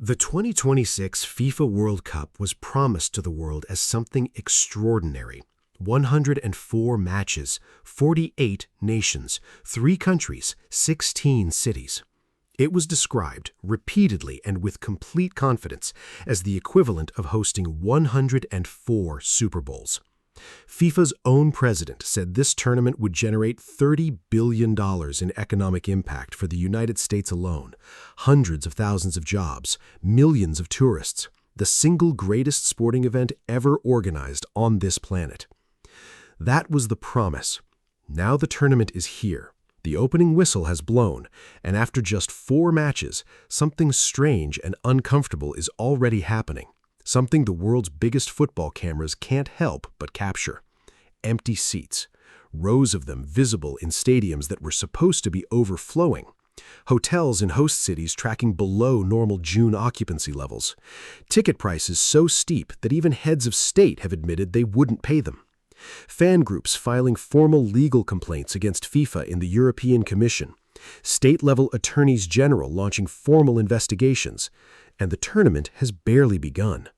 The 2026 FIFA World Cup was promised to the world as something extraordinary. 104 matches, 48 nations, 3 countries, 16 cities. It was described repeatedly and with complete confidence as the equivalent of hosting 104 Super Bowls. FIFA's own president said this tournament would generate $30 billion in economic impact for the United States alone, hundreds of thousands of jobs, millions of tourists, the single greatest sporting event ever organized on this planet. That was the promise. Now the tournament is here. The opening whistle has blown, and after just 4 matches, something strange and uncomfortable is already happening. Something the world's biggest football cameras can't help but capture. Empty seats, rows of them visible in stadiums that were supposed to be overflowing. Hotels in host cities tracking below normal June occupancy levels. Ticket prices so steep that even heads of state have admitted they wouldn't pay them. Fan groups filing formal legal complaints against FIFA in the European Commission. State-level attorneys general launching formal investigations. And the tournament has barely begun.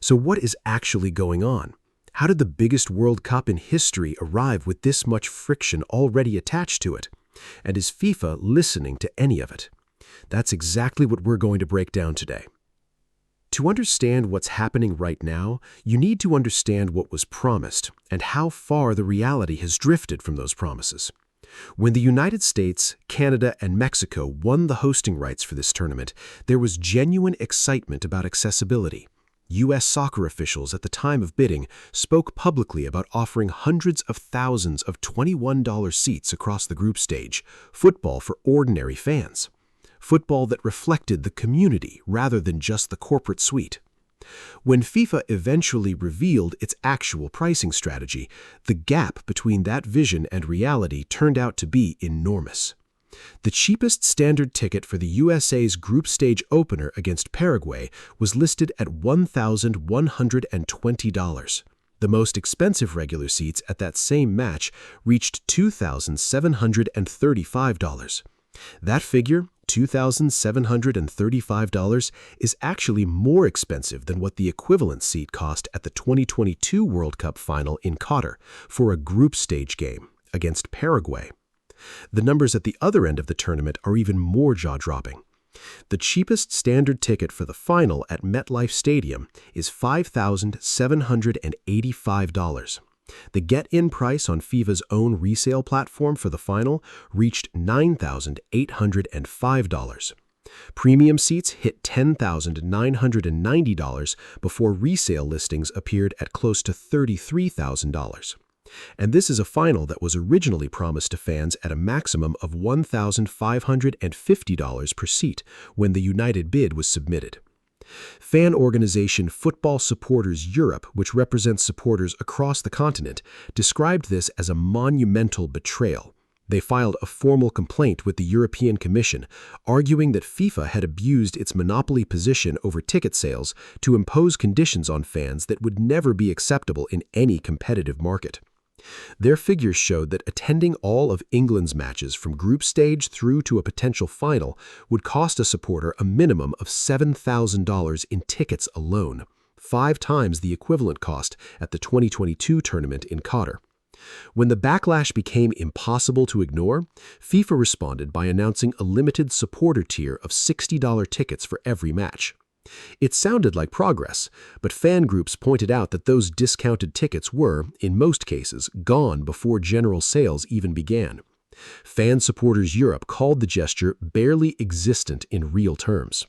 So what is actually going on? How did the biggest World Cup in history arrive with this much friction already attached to it? And is FIFA listening to any of it? That's exactly what we're going to break down today. To understand what's happening right now, you need to understand what was promised and how far the reality has drifted from those promises. When the United States, Canada, and Mexico won the hosting rights for this tournament, there was genuine excitement about accessibility. U.S. soccer officials at the time of bidding spoke publicly about offering hundreds of thousands of $21 seats across the group stage, football for ordinary fans. Football that reflected the community rather than just the corporate suite. When FIFA eventually revealed its actual pricing strategy, the gap between that vision and reality turned out to be enormous. The cheapest standard ticket for the USA's group stage opener against Paraguay was listed at $1,120. The most expensive regular seats at that same match reached $2,735. That figure, $2,735, is actually more expensive than what the equivalent seat cost at the 2022 World Cup final in Qatar for a group stage game against Paraguay. The numbers at the other end of the tournament are even more jaw-dropping. The cheapest standard ticket for the final at MetLife Stadium is $5,785. The get-in price on FIFA's own resale platform for the final reached $9,805. Premium seats hit $10,990 before resale listings appeared at close to $33,000. And this is a final that was originally promised to fans at a maximum of $1,550 per seat when the United bid was submitted. Fan organization Football Supporters Europe, which represents supporters across the continent, described this as a monumental betrayal. They filed a formal complaint with the European Commission, arguing that FIFA had abused its monopoly position over ticket sales to impose conditions on fans that would never be acceptable in any competitive market. Their figures showed that attending all of England's matches from group stage through to a potential final would cost a supporter a minimum of $7,000 in tickets alone, 5 times the equivalent cost at the 2022 tournament in Qatar. When the backlash became impossible to ignore, FIFA responded by announcing a limited supporter tier of $60 tickets for every match. It sounded like progress, but fan groups pointed out that those discounted tickets were, in most cases, gone before general sales even began. Fan Supporters Europe called the gesture barely existent in real terms.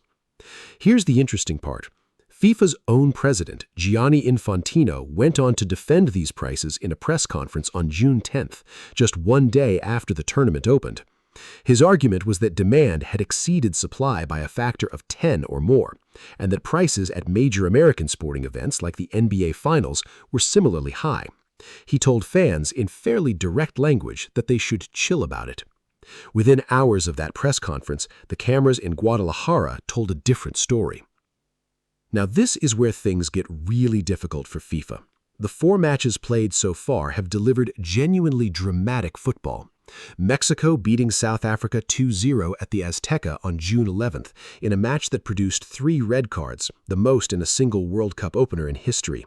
Here's the interesting part. FIFA's own president, Gianni Infantino, went on to defend these prices in a press conference on June 10th, just 1 day after the tournament opened. His argument was that demand had exceeded supply by a factor of 10 or more, and that prices at major American sporting events like the NBA Finals were similarly high. He told fans in fairly direct language that they should chill about it. Within hours of that press conference, the cameras in Guadalajara told a different story. Now this is where things get really difficult for FIFA. The 4 matches played so far have delivered genuinely dramatic football. Mexico beating South Africa 2-0 at the Azteca on June 11th in a match that produced 3 red cards, the most in a single World Cup opener in history.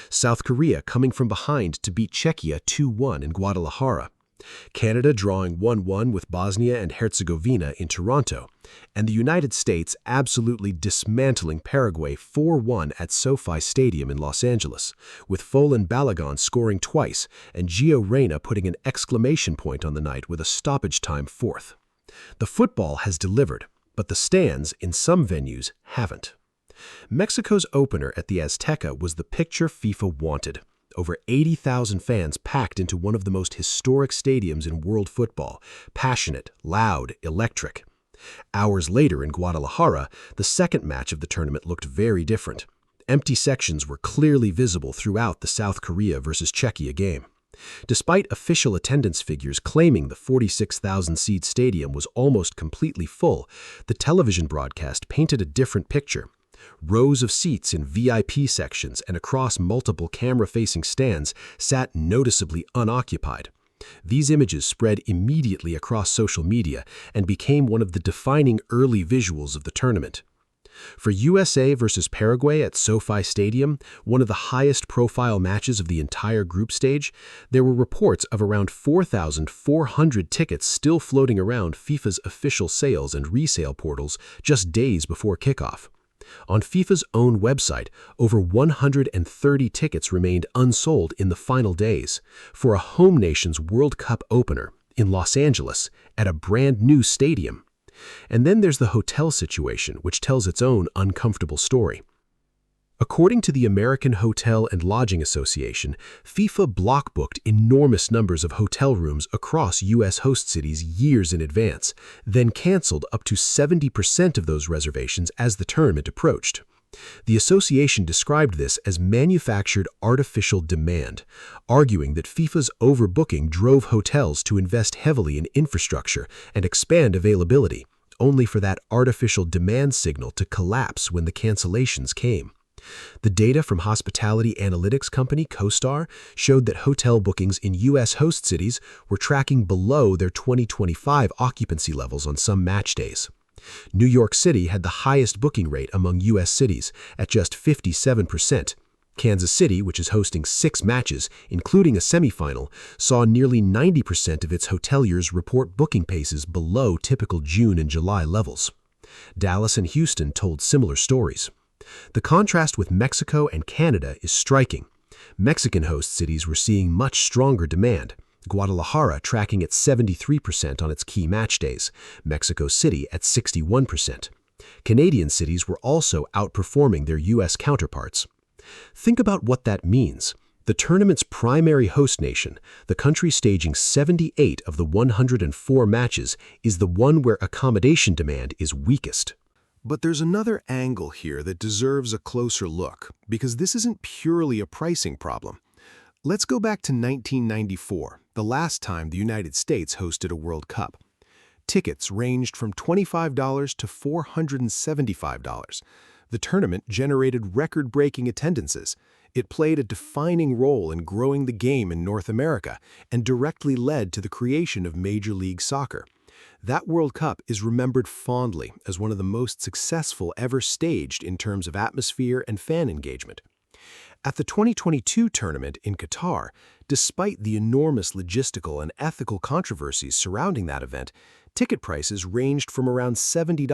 South Korea coming from behind to beat Czechia 2-1 in Guadalajara. Canada drawing 1-1 with Bosnia and Herzegovina in Toronto, and the United States absolutely dismantling Paraguay 4-1 at SoFi Stadium in Los Angeles, with Folan Balogun scoring twice and Gio Reyna putting an exclamation point on the night with a stoppage time fourth. The football has delivered, but the stands in some venues haven't. Mexico's opener at the Azteca was the picture FIFA wanted. Over 80,000 fans packed into one of the most historic stadiums in world football, passionate, loud, electric. Hours later in Guadalajara, the second match of the tournament looked very different. Empty sections were clearly visible throughout the South Korea versus Czechia game. Despite official attendance figures claiming the 46,000-seat stadium was almost completely full, the television broadcast painted a different picture. Rows of seats in VIP sections and across multiple camera-facing stands sat noticeably unoccupied. These images spread immediately across social media and became one of the defining early visuals of the tournament. For USA versus Paraguay at SoFi Stadium, one of the highest-profile matches of the entire group stage, there were reports of around 4,400 tickets still floating around FIFA's official sales and resale portals just days before kickoff. On FIFA's own website, over 130 tickets remained unsold in the final days for a home nation's World Cup opener in Los Angeles at a brand new stadium. And then there's the hotel situation, which tells its own uncomfortable story. According to the American Hotel and Lodging Association, FIFA block-booked enormous numbers of hotel rooms across U.S. host cities years in advance, then canceled up to 70% of those reservations as the tournament approached. The association described this as manufactured artificial demand, arguing that FIFA's overbooking drove hotels to invest heavily in infrastructure and expand availability, only for that artificial demand signal to collapse when the cancellations came. The data from hospitality analytics company CoStar showed that hotel bookings in U.S. host cities were tracking below their 2025 occupancy levels on some match days. New York City had the highest booking rate among U.S. cities at just 57%. Kansas City, which is hosting 6 matches, including a semifinal, saw nearly 90% of its hoteliers report booking paces below typical June and July levels. Dallas and Houston told similar stories. The contrast with Mexico and Canada is striking. Mexican host cities were seeing much stronger demand, Guadalajara tracking at 73% on its key match days, Mexico City at 61%. Canadian cities were also outperforming their U.S. counterparts. Think about what that means. The tournament's primary host nation, the country staging 78 of the 104 matches, is the one where accommodation demand is weakest. But there's another angle here that deserves a closer look, because this isn't purely a pricing problem. Let's go back to 1994, the last time the United States hosted a World Cup. Tickets ranged from $25 to $475. The tournament generated record-breaking attendances. It played a defining role in growing the game in North America and directly led to the creation of Major League Soccer. That World Cup is remembered fondly as one of the most successful ever staged in terms of atmosphere and fan engagement. At the 2022 tournament in Qatar, despite the enormous logistical and ethical controversies surrounding that event, ticket prices ranged from around $70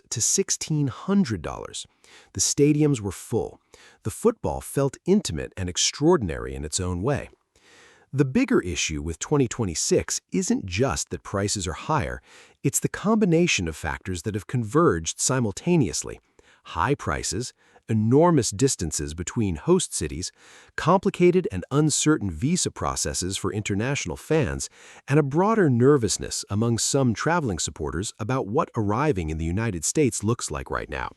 to $1,600. The stadiums were full. The football felt intimate and extraordinary in its own way. The bigger issue with 2026 isn't just that prices are higher, it's the combination of factors that have converged simultaneously. High prices, enormous distances between host cities, complicated and uncertain visa processes for international fans, and a broader nervousness among some traveling supporters about what arriving in the United States looks like right now.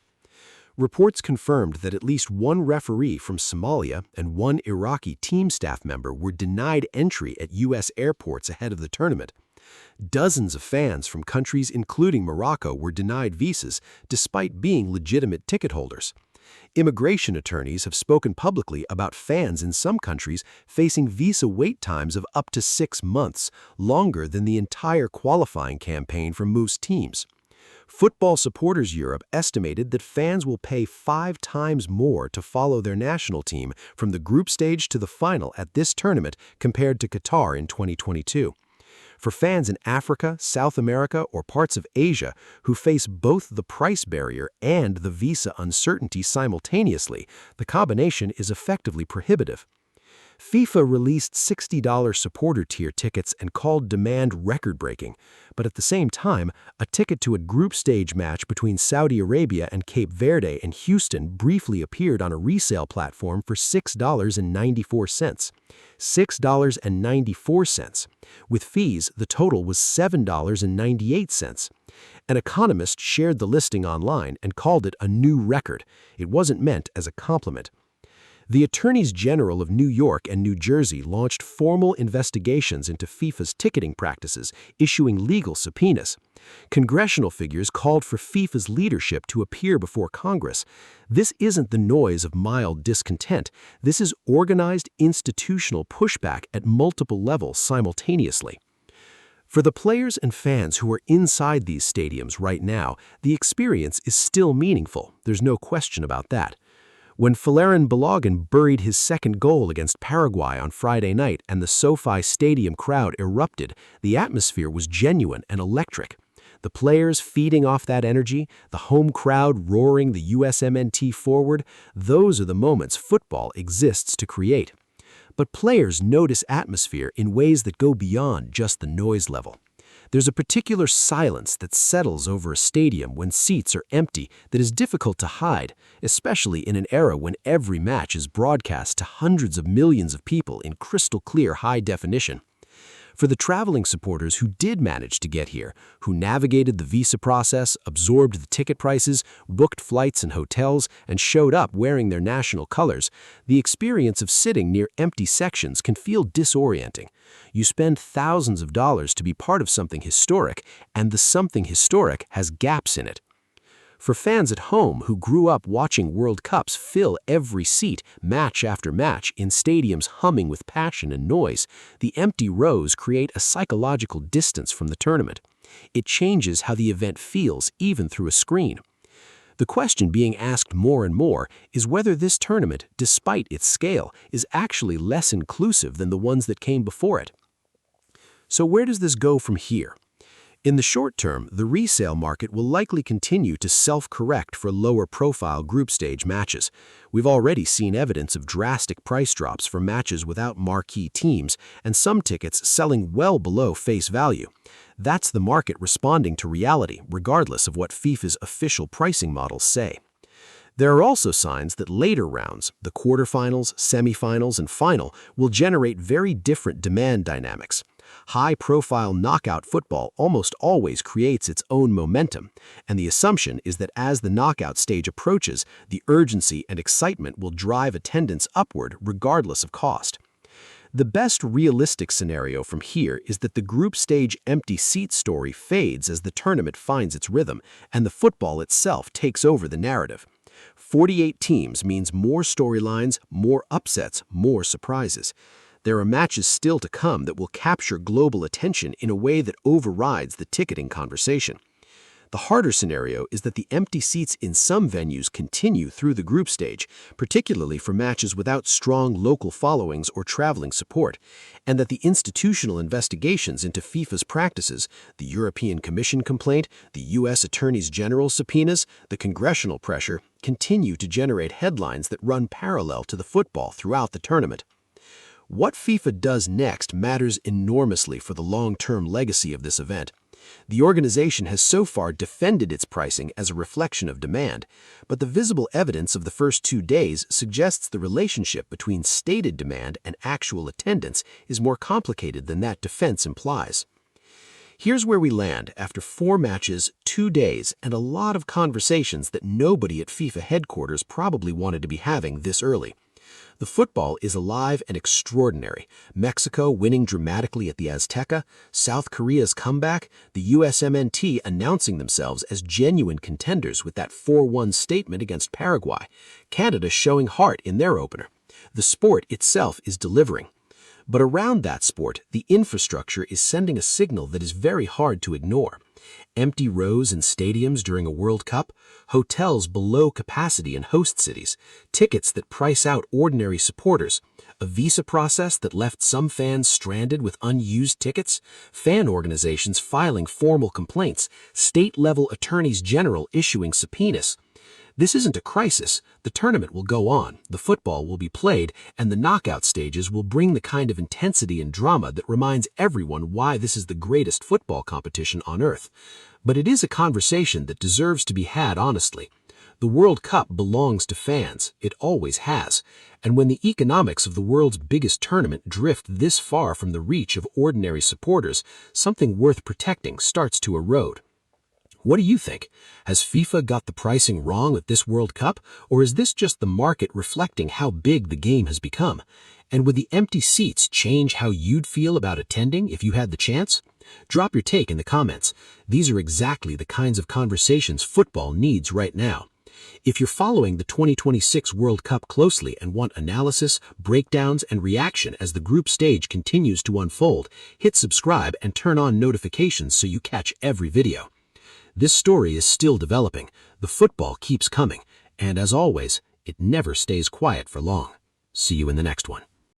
Reports confirmed that at least one referee from Somalia and one Iraqi team staff member were denied entry at U.S. airports ahead of the tournament. Dozens of fans from countries including Morocco were denied visas despite being legitimate ticket holders. Immigration attorneys have spoken publicly about fans in some countries facing visa wait times of up to 6 months, longer than the entire qualifying campaign for most teams. Football Supporters Europe estimated that fans will pay 5 times more to follow their national team from the group stage to the final at this tournament compared to Qatar in 2022. For fans in Africa, South America, or parts of Asia who face both the price barrier and the visa uncertainty simultaneously, the combination is effectively prohibitive. FIFA released $60 supporter tier tickets and called demand record-breaking, but at the same time, a ticket to a group stage match between Saudi Arabia and Cape Verde in Houston briefly appeared on a resale platform for $6.94. $6.94. With fees, the total was $7.98. An economist shared the listing online and called it a new record. It wasn't meant as a compliment. The Attorneys General of New York and New Jersey launched formal investigations into FIFA's ticketing practices, issuing legal subpoenas. Congressional figures called for FIFA's leadership to appear before Congress. This isn't the noise of mild discontent. This is organized institutional pushback at multiple levels simultaneously. For the players and fans who are inside these stadiums right now, the experience is still meaningful. There's no question about that. When Folarin Balogun buried his second goal against Paraguay on Friday night and the SoFi Stadium crowd erupted, the atmosphere was genuine and electric. The players feeding off that energy, the home crowd roaring the USMNT forward, those are the moments football exists to create. But players notice atmosphere in ways that go beyond just the noise level. There's a particular silence that settles over a stadium when seats are empty that is difficult to hide, especially in an era when every match is broadcast to hundreds of millions of people in crystal clear high definition. For the traveling supporters who did manage to get here, who navigated the visa process, absorbed the ticket prices, booked flights and hotels, and showed up wearing their national colors, the experience of sitting near empty sections can feel disorienting. You spend thousands of dollars to be part of something historic, and the something historic has gaps in it. For fans at home who grew up watching World Cups fill every seat, match after match, in stadiums humming with passion and noise, the empty rows create a psychological distance from the tournament. It changes how the event feels even through a screen. The question being asked more and more is whether this tournament, despite its scale, is actually less inclusive than the ones that came before it. So where does this go from here? In the short term, the resale market will likely continue to self-correct for lower-profile group stage matches. We've already seen evidence of drastic price drops for matches without marquee teams, and some tickets selling well below face value. That's the market responding to reality, regardless of what FIFA's official pricing models say. There are also signs that later rounds, the quarterfinals, semifinals, and final, will generate very different demand dynamics. High-profile knockout football almost always creates its own momentum, and the assumption is that as the knockout stage approaches, the urgency and excitement will drive attendance upward regardless of cost. The best realistic scenario from here is that the group stage empty seat story fades as the tournament finds its rhythm, and the football itself takes over the narrative. 48 teams means more storylines, more upsets, more surprises. There are matches still to come that will capture global attention in a way that overrides the ticketing conversation. The harder scenario is that the empty seats in some venues continue through the group stage, particularly for matches without strong local followings or traveling support, and that the institutional investigations into FIFA's practices, the European Commission complaint, the U.S. Attorneys General subpoenas, the congressional pressure, continue to generate headlines that run parallel to the football throughout the tournament. What FIFA does next matters enormously for the long-term legacy of this event. The organization has so far defended its pricing as a reflection of demand, but the visible evidence of the first 2 days suggests the relationship between stated demand and actual attendance is more complicated than that defense implies. Here's where we land after 4 matches, 2 days, and a lot of conversations that nobody at FIFA headquarters probably wanted to be having this early. The football is alive and extraordinary. Mexico winning dramatically at the Azteca, South Korea's comeback, the USMNT announcing themselves as genuine contenders with that 4-1 statement against Paraguay, Canada showing heart in their opener. The sport itself is delivering. But around that sport, the infrastructure is sending a signal that is very hard to ignore. Empty rows in stadiums during a World Cup, hotels below capacity in host cities, tickets that price out ordinary supporters, a visa process that left some fans stranded with unused tickets, fan organizations filing formal complaints, state-level attorneys general issuing subpoenas. This isn't a crisis. The tournament will go on, the football will be played, and the knockout stages will bring the kind of intensity and drama that reminds everyone why this is the greatest football competition on earth. But it is a conversation that deserves to be had honestly. The World Cup belongs to fans. It always has. And when the economics of the world's biggest tournament drift this far from the reach of ordinary supporters, something worth protecting starts to erode. What do you think? Has FIFA got the pricing wrong at this World Cup, or is this just the market reflecting how big the game has become? And would the empty seats change how you'd feel about attending if you had the chance? Drop your take in the comments. These are exactly the kinds of conversations football needs right now. If you're following the 2026 World Cup closely and want analysis, breakdowns, and reaction as the group stage continues to unfold, hit subscribe and turn on notifications so you catch every video. This story is still developing, the football keeps coming, and as always, it never stays quiet for long. See you in the next one.